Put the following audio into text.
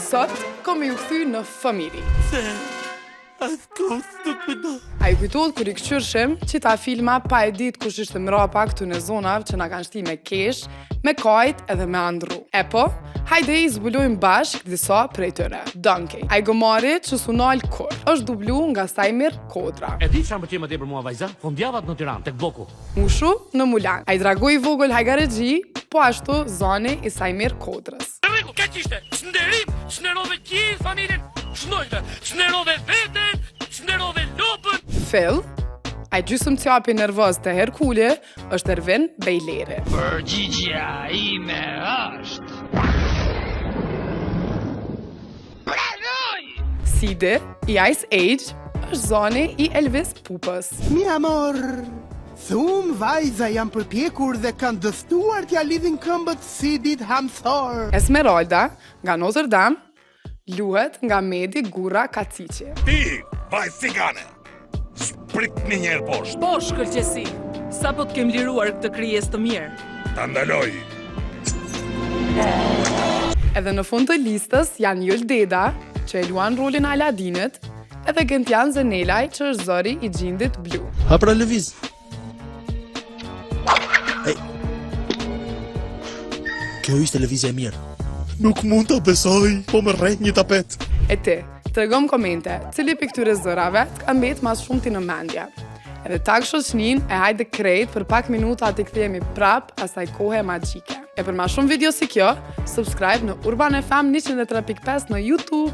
Sot, kom ju kthy në familje. A ju kujtohet kur I kqyrshim që ta filma pa e dit kush ishte mrapa këtu në zonave që na kanë shti me kesh, me kajt edhe me andru. E po, hajde I zbulojmë bashk disa prej tëre. Donkey, ai gomari që sunal kur, është dublu nga Sajmir Kodra. E di çfarë më qenë më tepër mua vajza? Fundjavat në Tiranë tek Bloku. Mushu në Mulan. Ai dragoi I vogël Hajgaregji, po ashtu zoni I Sajmir Kodrës. Ka qishte, shënderim, shënderove gjithë familjen, shnojte, shënderove veten, shënderove lopën. Fill, ai gjysëm qapi nervoz të Herkule, është Ervin Bejleri. Përgjigja ime është pranoj! Sidi, I Ice Age, është zoni I Elvis Pupës. Mi amor, thum vajza jam përpjekur dhe kanë dëstuar t'ja lidhin këmbët Sidit Hamthor. Esmeralda, nga Notre Dame, luhet nga Medi Gura Kacici. Ti, vaj cigane, sprit një njerë poshtë, Po, shkëlqesi, sa po t'kem liruar këtë krijes të mirë. ta ndaloj. Edhe në fund të listës janë Jul Deda, që e luan rolin Aladinit, edhe Gentian Zenelaj, që është zori I gjindit blu. Ha pra lëviz. Kjo ishte lëvizja e mirë. Nuk mund ta besoj, po më rreh një tapet. E ti, tregom komente, cili për këtyre zërave t'ka mbet mas shumë ti në mendje. Edhe tak shoqnin e hajde krejt për pak minuta t'i kthehemi prap asaj kohe magjike. E për ma shumë video si kjo, subscribe në Urban FM 103.5 në YouTube.